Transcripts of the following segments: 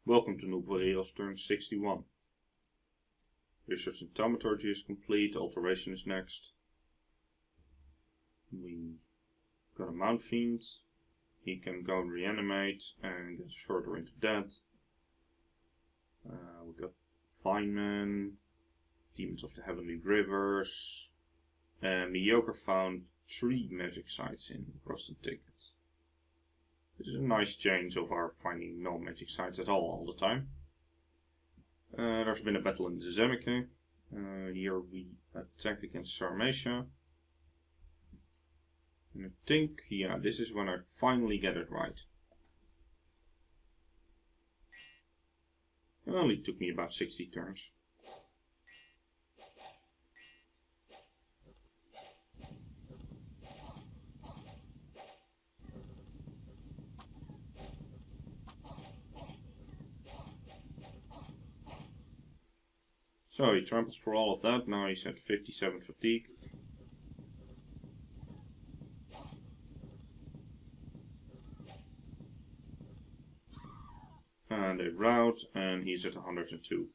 Welcome to Nouvelle turn 61. Research and thaumaturgy is complete, alteration is next. We got a Mount Fiend. He can go and reanimate and get further into that. We got Feynman, Demons of the Heavenly Rivers, and Mediocre found 3 magic sites in Rusted Ticket. This is a nice change of our finding no magic sites at all the time. There's been a battle in Zemeke. Here we attack against Sarmatia. And I think, yeah, this is when I finally get it right. It only took me about 60 turns. So he tramples through all of that, now he's at 57 fatigue. And they rout, and he's at 102.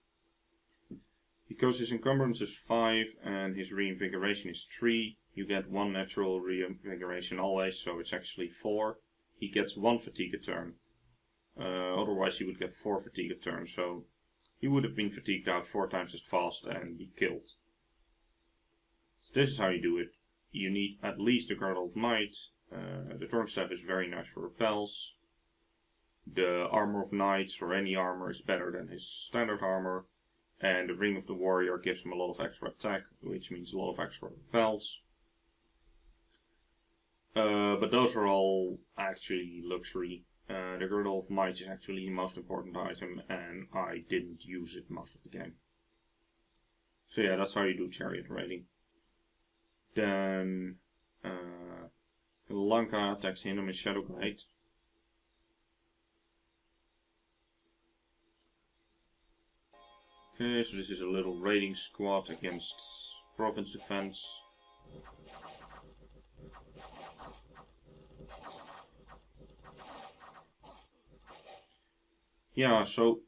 Because his encumbrance is 5 and his reinvigoration is 3, you get 1 natural reinvigoration always, so it's actually 4. He gets 1 fatigue a turn. Otherwise he would get 4 fatigue a turn, so he would have been fatigued out 4 times as fast and be killed. So this is how you do it. You need at least a Girdle of Might. The Thorn Staff is very nice for repels. The Armor of Knights or any armor is better than his standard armor. And the Ring of the Warrior gives him a lot of extra attack, which means a lot of extra repels. But those are all actually luxury. The Girdle of Might is actually the most important item, and I didn't use it most of the game. So yeah, that's how you do chariot raiding. Then Lanka attacks him in Shadowglade. Okay, so this is a little raiding squad against province defense. Yeah, so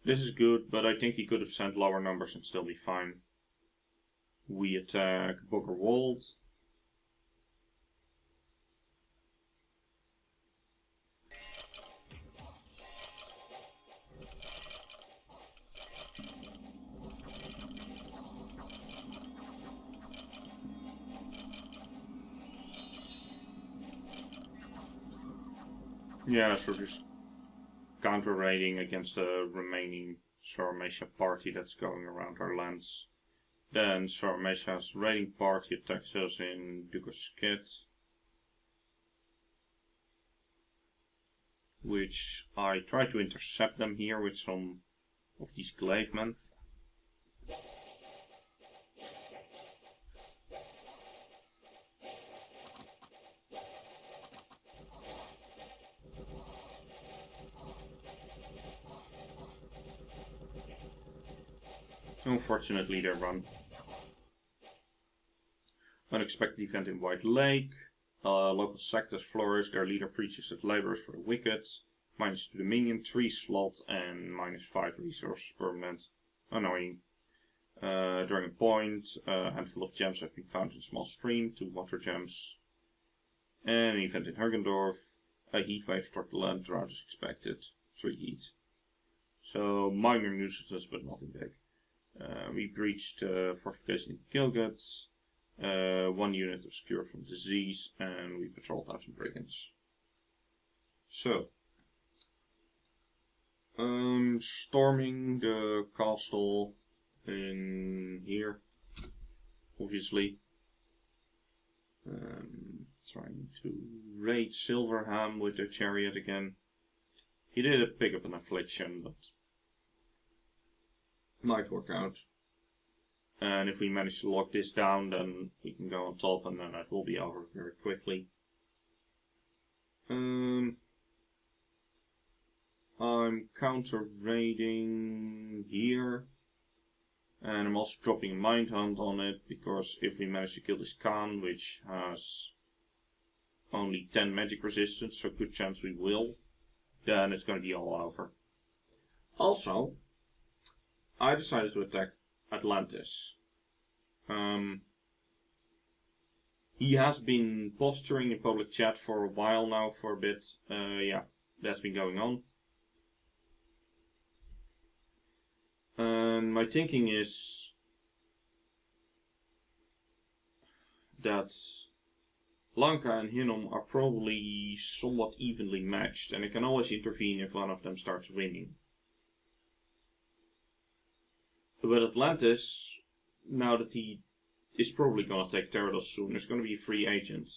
this is good, but I think he could have sent lower numbers and still be fine. We attack Booker Wold. Yeah, so just counter raiding against the remaining Sarmatia party that's going around our lands. Then Sarmatia's raiding party attacks us in Duke of Skid, which I try to intercept them here with some of these Glavemen. Unfortunately, they run. Unexpected event in White Lake. Local sectors flourish. Their leader preaches that labor is for the wicked. -2 Dominion, 3 slot, and -5 resources permanent. Annoying. During a point, a handful of gems have been found in a small stream, 2 water gems. And an event in Hergendorf. A heat wave struck the land, drought is expected. 3 heat. So minor nuisances, but nothing big. We breached fortification in Gilgad, 1 unit obscured from disease, and we patrolled out some brigands. So, storming the castle in here, obviously. Trying to raid Silverham with their chariot again. He did pick up an affliction, but might work out. And if we manage to lock this down, then we can go on top, and then that will be over very quickly. I'm counter raiding here, and I'm also dropping a Mind Hunt on it, because if we manage to kill this Khan, which has only 10 magic resistance, so good chance we will, then it's going to be all over. Also, I decided to attack Atlantis. He has been posturing in public chat for a while now, for a bit. Yeah, that's been going on. And my thinking is that Lanka and Hinnom are probably somewhat evenly matched, and I can always intervene if one of them starts winning. But Atlantis, now that he is probably gonna take Gyarados soon, is gonna be a free agent.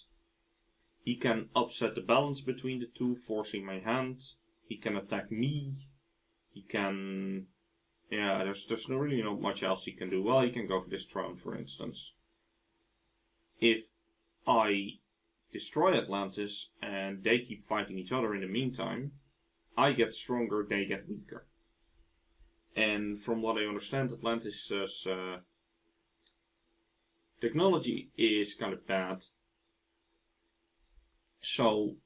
He can upset the balance between the two, forcing my hand. He can attack me. He can... Yeah, there's really not much else he can do. Well, he can go for this throne, for instance. If I destroy Atlantis and they keep fighting each other in the meantime, I get stronger, they get weaker. And from what I understand, Atlantis' technology is kind of bad. So,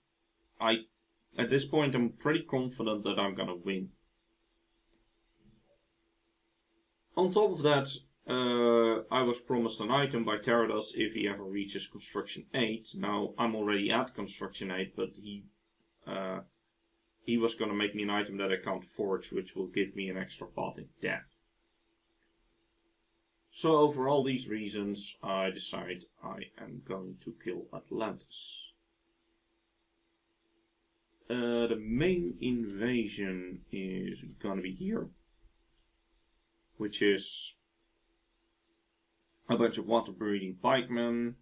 at this point, I'm pretty confident that I'm gonna win. On top of that, I was promised an item by Gyarados if he ever reaches Construction 8. Now, I'm already at Construction 8, but he was gonna make me an item that I can't forge, which will give me an extra pot in depth. So, for all these reasons, I decide I am going to kill Atlantis. The main invasion is gonna be here, which is a bunch of water breeding pikemen,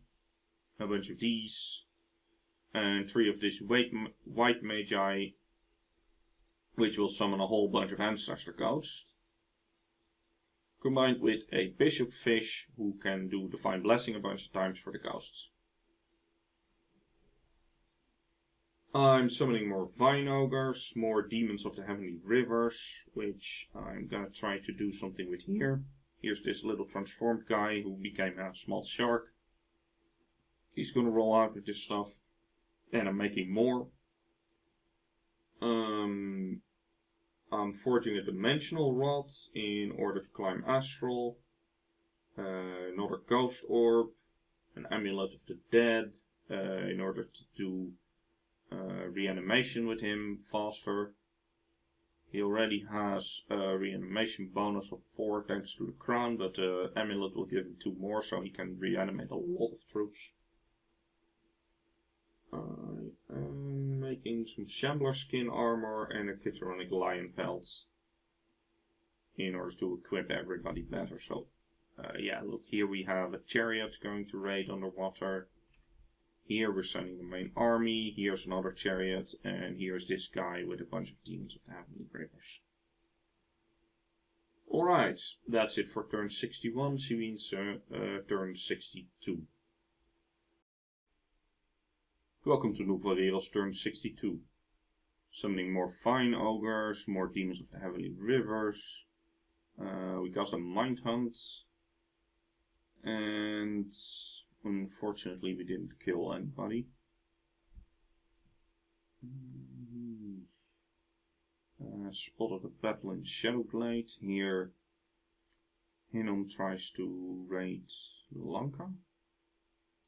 a bunch of these, and 3 of these white magi, which will summon a whole bunch of ancestor ghosts, combined with a bishop fish who can do divine blessing a bunch of times for the ghosts. I'm summoning more Vine Ogres, more Demons of the Heavenly Rivers, which I'm gonna try to do something with here. Here's this little transformed guy who became a small shark. He's gonna roll out with this stuff. And I'm making more. I'm forging a Dimensional Rod in order to climb Astral. Another Ghost Orb. An Amulet of the Dead in order to do reanimation with him faster. He already has a reanimation bonus of 4 thanks to the crown, but the amulet will give him 2 more, so he can reanimate a lot of troops. I am making some Shambler skin armor and a Kitronic lion pelt in order to equip everybody better. So yeah, look, here we have a chariot going to raid underwater. Here we're sending the main army, here's another chariot, and here's this guy with a bunch of Demons of the Heavenly Rivers. Alright, that's it for turn 61, which means turn 62. Welcome to Nookwa Werelds turn 62. Summoning more Vine Ogres, more Demons of the Heavenly Rivers. We got a Mind Hunt. And unfortunately, we didn't kill anybody. Spotted a battle in Shadowglade. Here, Hinnom tries to raid Lanka.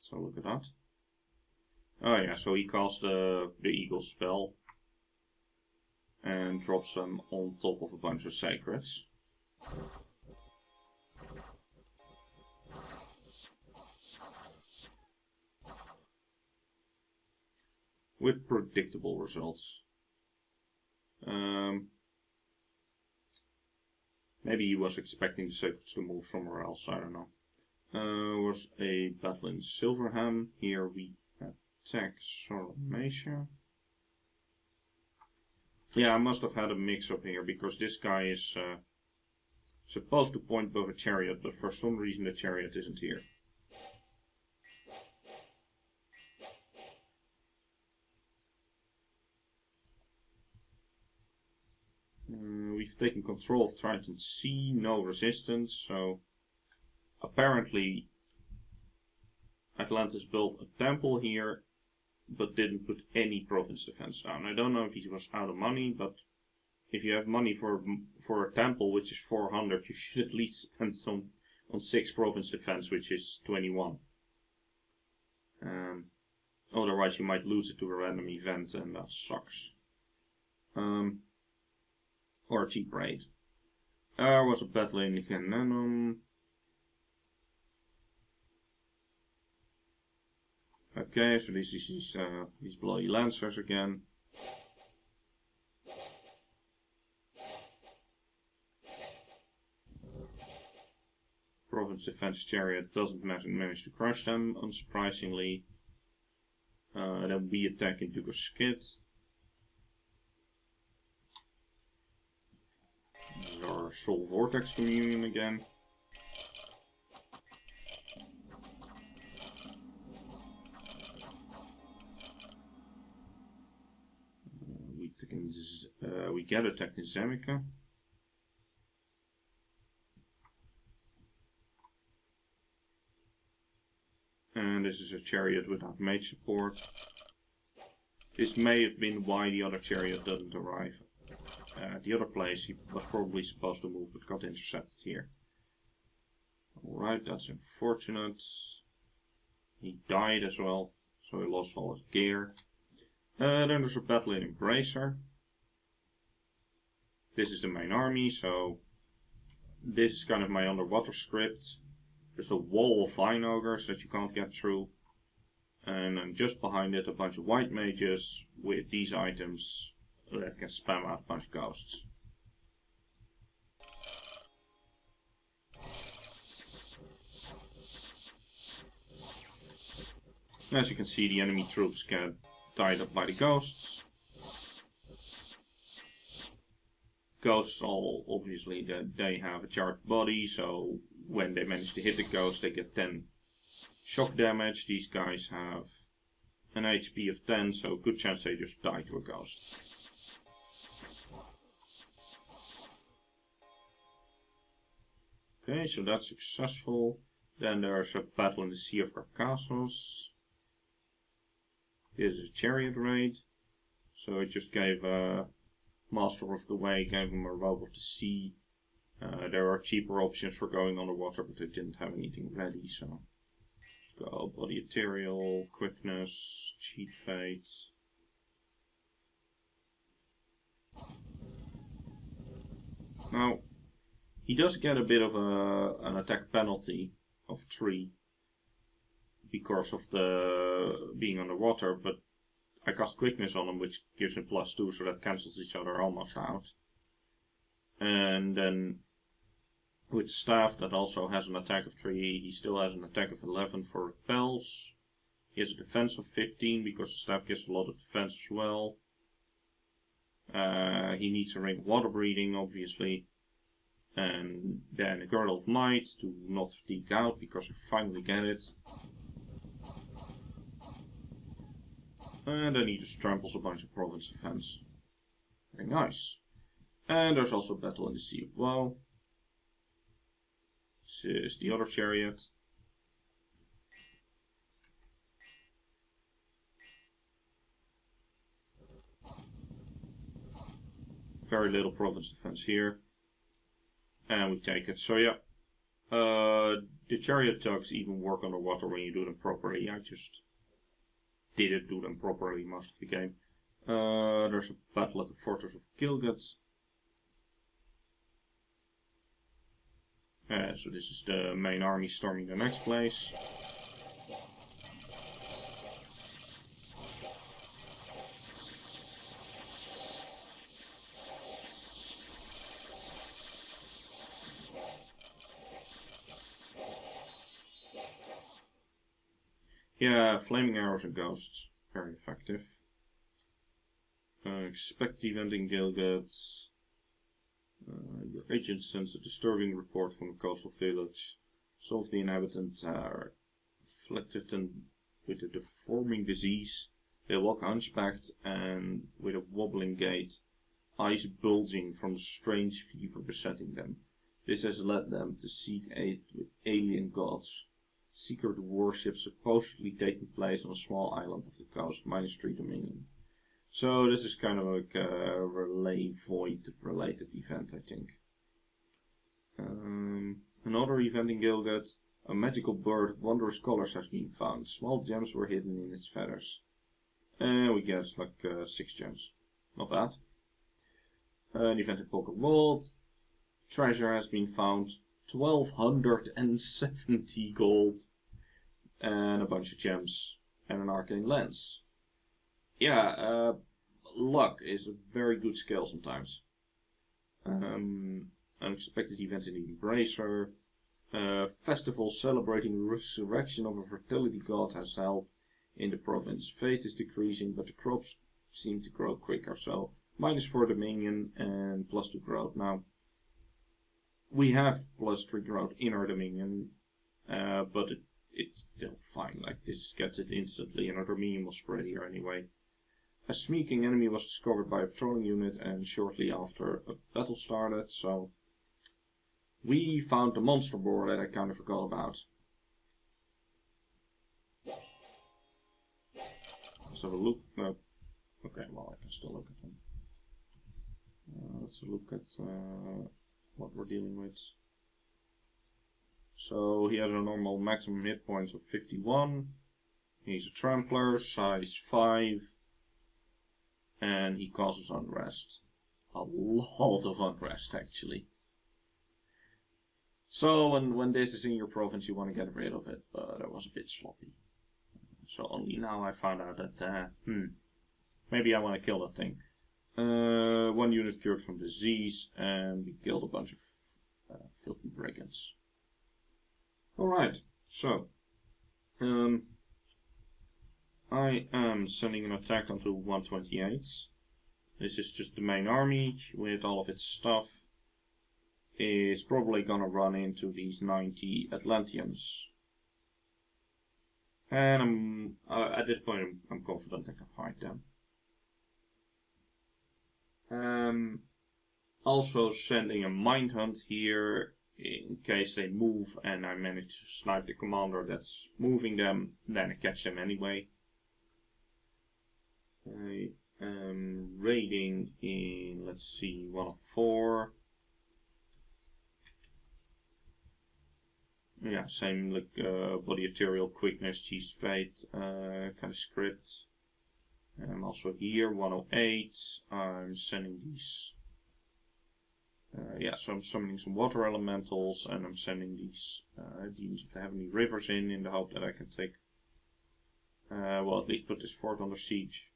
So look at that. Oh yeah, so he casts the Eagle spell. And drops them on top of a bunch of Sacreds. With predictable results. Maybe he was expecting the Sacreds to move somewhere else, I don't know. Was a battle in Silverham. Here we attack Sormatia. Yeah, I must have had a mix-up here, because this guy is supposed to point above a chariot, but for some reason the chariot isn't here. We've taken control of Triton C, no resistance, so apparently Atlantis built a temple here, but didn't put any province defense down. I don't know if he was out of money, but if you have money for a temple, which is 400, you should at least spend some on 6 province defense, which is 21. Otherwise, you might lose it to a random event, and that sucks. Or a cheap raid. There was a battle in Cannon. Okay, so this is these bloody lancers again. Province Defense Chariot doesn't manage to crush them, unsurprisingly. Then we attack into the skid. Our Soul Vortex Communion again. We get attacked in Zemica. And this is a chariot without mage support. This may have been why the other chariot doesn't arrive. The other place he was probably supposed to move but got intercepted here. Alright, that's unfortunate. He died as well, so he lost all his gear. Then there's a battle in Embracer. This is the main army, so this is kind of my underwater script. There's a wall of vine ogres that you can't get through. And then just behind it a bunch of white mages with these items that can spam out a bunch of ghosts. As you can see, the enemy troops get tied up by the ghosts. Ghosts all obviously they have a charged body, so when they manage to hit the ghost they get 10 shock damage. These guys have an HP of 10, so good chance they just die to a ghost. Okay, so that's successful. Then there's a battle in the Sea of Carcassos. This is a chariot raid. So I just gave Master of the Way, gave him a Robe of the Sea. There are cheaper options for going underwater, but I didn't have anything ready, so let's go Body Ethereal, Quickness, Cheat Fate. Now, he does get a bit of an attack penalty of 3 because of the being underwater, but I cast Quickness on him, which gives him +2, so that cancels each other almost out. And then with the staff that also has an attack of 3, he still has an attack of 11 for repels. He has a defense of 15 because the staff gives a lot of defense as well. He needs a ring of water breathing, obviously. And then a Girdle of Might to not fatigue out because I finally get it. And then he just tramples a bunch of province defense. Very nice. And there's also a battle in the Sea of Woe. This is the other chariot. Very little province defense here. And we take it. So yeah, the chariot tugs even work underwater when you do them properly. I just didn't do them properly most of the game. There's a battle at the Fortress of Gilgad. So this is the main army storming the next place. Yeah, flaming arrows and ghosts, very effective. Expect the event in Gilgad. Your agent sends a disturbing report from a coastal village. Some of the inhabitants are afflicted with a deforming disease. They walk hunchbacked and with a wobbling gait, eyes bulging from the strange fever besetting them. This has led them to seek aid with alien gods. Secret worship supposedly taking place on a small island of the coast, -3 Dominion. So this is kind of like a relay void related event, I think. Another event in Gilgad. A magical bird of wondrous colors has been found. Small gems were hidden in its feathers. And we get like 6 gems. Not bad. An event in Poker World. Treasure has been found. 1270 gold. And a bunch of gems. And an arcane lens. Yeah, luck is a very good skill sometimes. Unexpected event in the Embracer. Festival celebrating the resurrection of a fertility god has held in the province. Fate is decreasing, but the crops seem to grow quicker. So -4 Dominion and +2 growth. Now, we have +3 growth in our Dominion, but it's still fine. Like, this gets it instantly, and our Dominion was spread here anyway. A sneaking enemy was discovered by a patrolling unit, and shortly after a battle started, so we found the monster boar that I kind of forgot about. Let's have a look. No. Okay, well, I can still look at them. Let's look at what we're dealing with. So he has a normal maximum hit points of 51. He's a trampler, size 5. And he causes unrest. A lot of unrest, actually. So when this is in your province, you want to get rid of it, but it was a bit sloppy. So only now I found out that, maybe I want to kill that thing. 1 unit cured from disease, and we killed a bunch of filthy brigands. Alright, so I am sending an attack onto 128. This is just the main army with all of its stuff. Is probably gonna run into these 90 Atlanteans. And at this point I'm confident I can fight them. Also sending a mind hunt here in case they move and I manage to snipe the commander that's moving them, then I catch them anyway. I am raiding in, let's see, 1 of 4. Yeah, same like body arterial, quickness, cheese fate kind of script. I'm also here, 108. I'm sending these. Yeah, so I'm summoning some water elementals and I'm sending these demons of the heavenly rivers in the hope that I can take, well, at least put this fort under siege.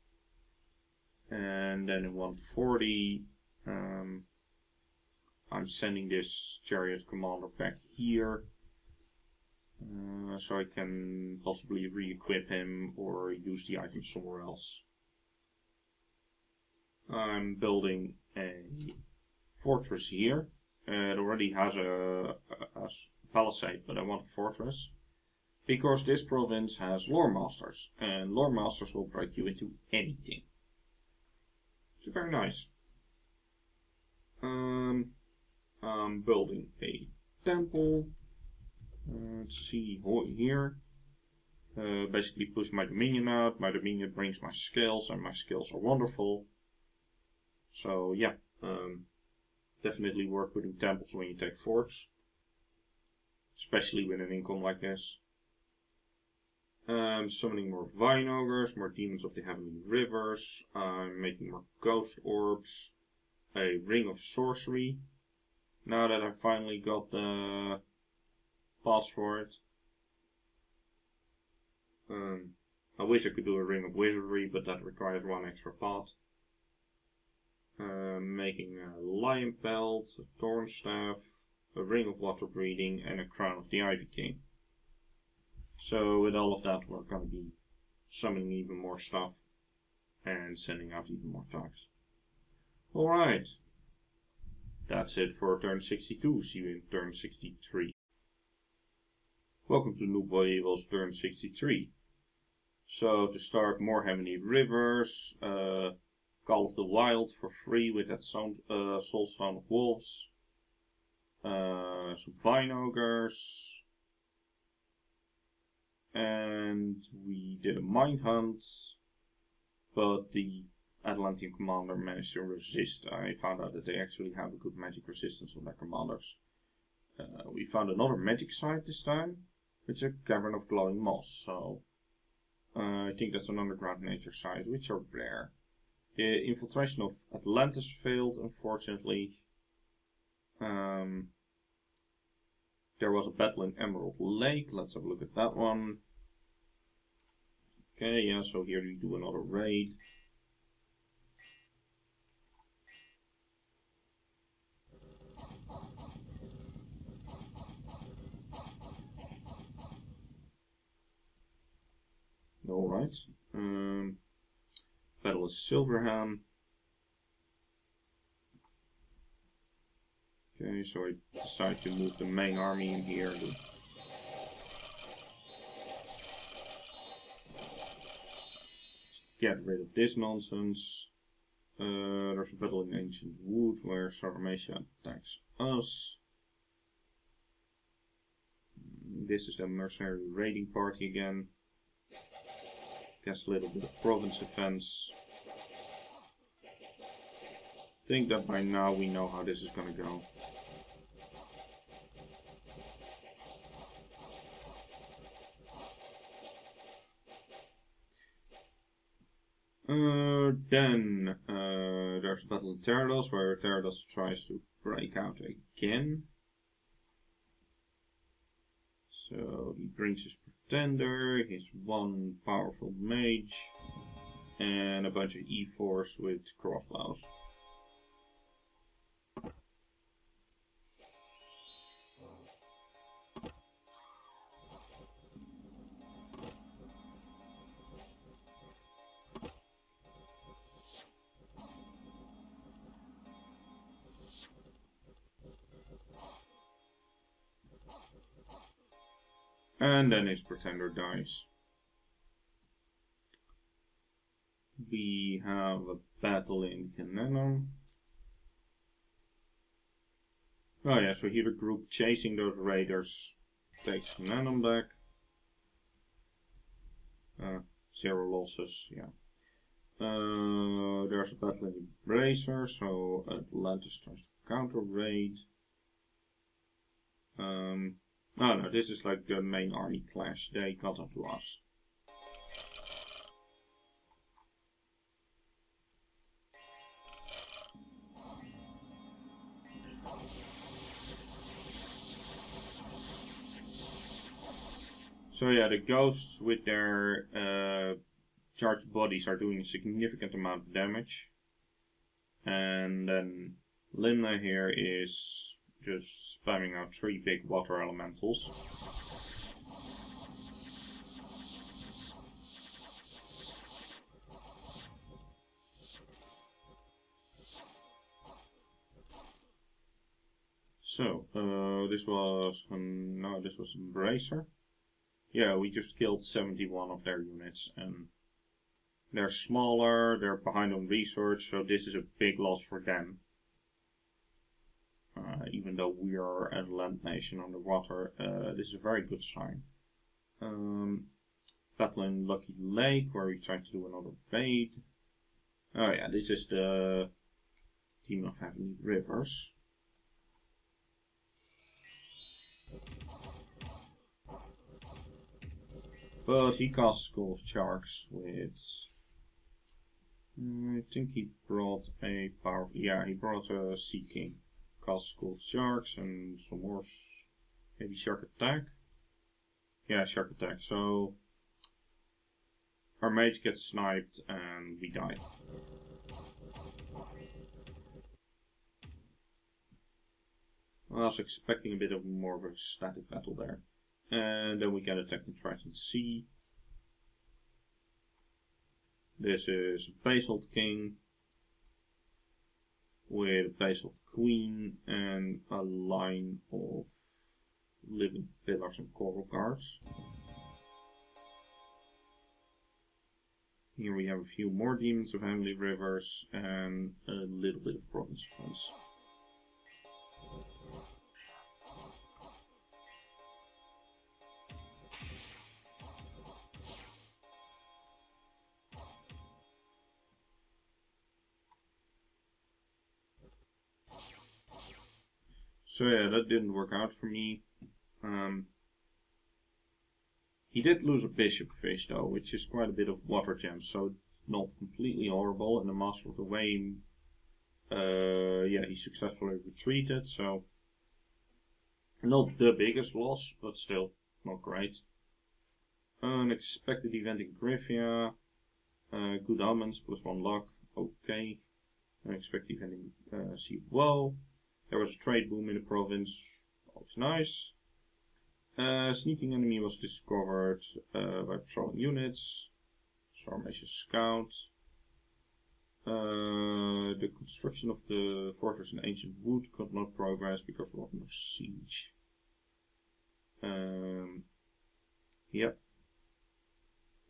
And then in 140, I'm sending this chariot commander back here. So I can possibly re-equip him or use the item somewhere else. I'm building a fortress here. It already has a palisade, but I want a fortress. Because this province has lore masters, and lore masters will break you into anything. So very nice. I'm building a temple. Let's see here. Basically push my dominion out. My dominion brings my skills, and my skills are wonderful. So yeah, definitely worth putting temples when you take forts, especially with an income like this. Summoning more vine ogres, more demons of the heavenly rivers. I'm making more ghost orbs. A ring of sorcery. Now that I finally got the paths for it. I wish I could do a ring of wizardry, but that requires 1 extra path. Making a lion pelt, a thorn staff, a ring of water breathing, and a crown of the Ivy King. So with all of that, we're going to be summoning even more stuff and sending out even more attacks. Alright, that's it for turn 62. See you in turn 63. Welcome to Noob Boy Evil's turn 63. So to start, more heavenly rivers, Call of the Wild for free with that Soulstone of Wolves, some Vine Ogres, and we did a Mind Hunt, but the Atlantean commander managed to resist. I found out that they actually have a good magic resistance on their commanders. We found another magic site this time, which is a cavern of glowing moss. So I think that's an underground nature site, which are rare. The infiltration of Atlantis failed, unfortunately. There was a battle in Emerald Lake. Let's have a look at that one. Okay, yeah, so here we do another raid. Alright. Battle is Silverham. Okay, so I decide to move the main army in here. Get rid of this nonsense. There's a battle in Ancient Wood where Sarmatia attacks us. This is the mercenary raiding party again. Gets a little bit of province defense. I think that by now we know how this is gonna go. Then there's a battle in Terrados where Terrados tries to break out again. So he brings his pretender, his one powerful mage, and a bunch of E4s with crossbows. And then his pretender dies. We have a battle in Cannon. Oh yeah, so here the group chasing those raiders takes Cannon back. 0 losses, yeah. There's a battle in Embracer, so Atlantis tries to counter raid. Oh no, this is like the main army clash. They got onto us. So yeah, the ghosts with their charged bodies are doing a significant amount of damage. And then Limna here is just spamming out 3 big water elementals. So, this was Embracer. Yeah, we just killed 71 of their units, and they're smaller, they're behind on research, so this is a big loss for them. Even though we are a land nation underwater, this is a very good sign. Battle in Lucky Lake, where we try to do another raid. Oh yeah, this is the Demon of Heavenly Rivers. But he casts Skull of Sharks with... I think he brought a power... Yeah, he brought a Sea King. Cast Skull of Sharks and some more... Maybe Shark Attack? Yeah, Shark Attack. So... Our mage gets sniped and we die. I was expecting a bit of more of a static battle there. And then we get attacked in Triton Sea. This is Basalt King with a Basalt Queen and a line of living pillars and coral guards. Here we have a few more Demons of Heavenly Rivers and a little bit of Province Defense. So yeah, that didn't work out for me. He did lose a bishop fish though, which is quite a bit of water gems, so not completely horrible. And the Master of the Way, yeah, he successfully retreated, so not the biggest loss, but still not great. Unexpected event in Grivia. Good omens, +1 luck. Okay. Unexpected event in Sea of Woe. There was a trade boom in the province. Always nice. Sneaking enemy was discovered by patrolling units. Sarmatia's scout. The construction of the fortress in ancient wood could not progress because of no siege. Yep.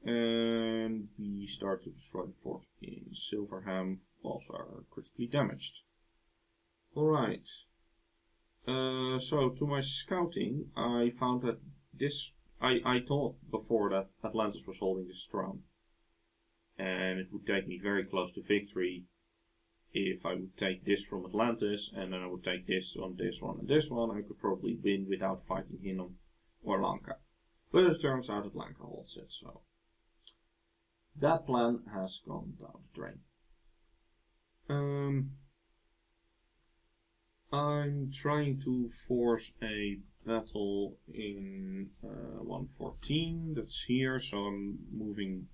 And we start to destroy the fort in Silverham. Walls are critically damaged. Alright. So to my scouting, I found that this. I thought before that Atlantis was holding this throne. And it would take me very close to victory if I would take this from Atlantis and then I would take this one, this one, and this one. I could probably win without fighting Hinnom or Lanka. But it turns out that Lanka holds it, so that plan has gone down the drain. I'm trying to force a battle in 114. That's here, so I'm moving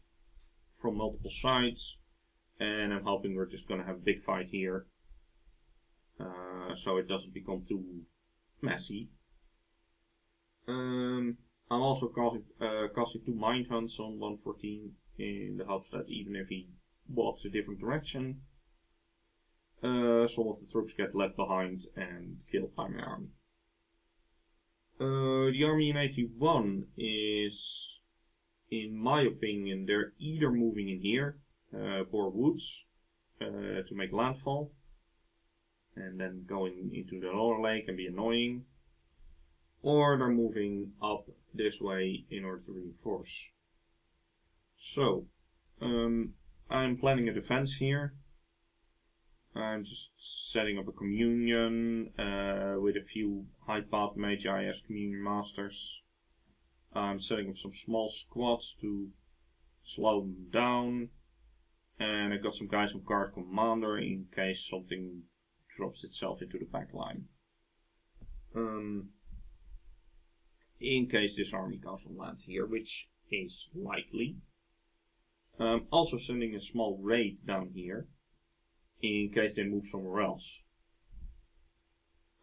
from multiple sides, and I'm hoping we're just gonna have a big fight here, so it doesn't become too messy. I'm also casting 2 mind hunts on 114 in the hopes that even if he walks a different direction, some of the troops get left behind and killed by my army. The army in 81 is, in my opinion, they're either moving in here, Bore Woods, to make landfall, and then going into the lower lake and be annoying, or they're moving up this way in order to reinforce. So, I'm planning a defense here. I'm just setting up a communion with a few high path magi as communion masters. I'm setting up some small squads to slow them down. And I got some guys on guard commander in case something drops itself into the back line. In case this army goes on land here, which is likely. Also sending a small raid down here in case they move somewhere else.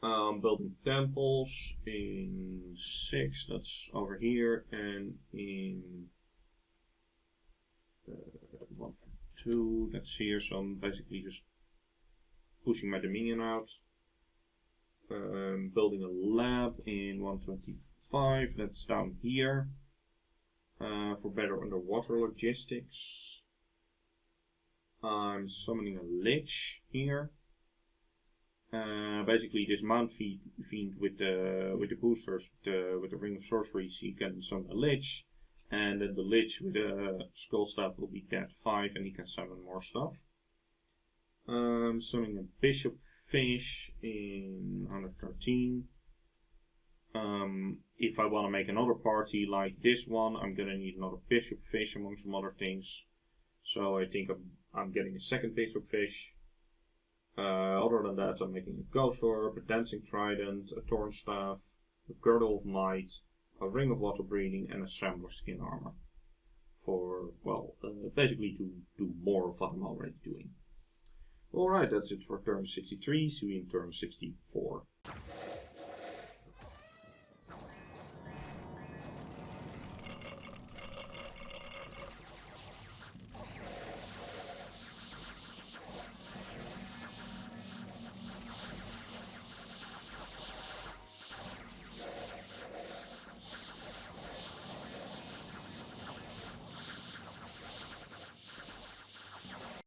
Building temples in 6, that's over here, and in 1 for 2, that's here, so I'm basically just pushing my dominion out. Building a lab in 125, that's down here, for better underwater logistics. I'm summoning a Lich here. Basically, this Mount Fiend with the boosters, with the Ring of Sorceries, he can summon a Lich, and then the Lich with the Skull Staff will be dead 5, and he can summon more stuff. Summoning a Bishop Fish in 113. If I want to make another party like this one, I'm gonna need another Bishop Fish among some other things. So I think I'm getting a second Bishop Fish. Other than that, I'm making a Ghost Orb, a Dancing Trident, a Torn Staff, a Girdle of Might, a Ring of Water Breathing, and a Shambler Skin Armor. For, well, basically to do more of what I'm already doing. Alright, that's it for turn 63. See you in turn 64.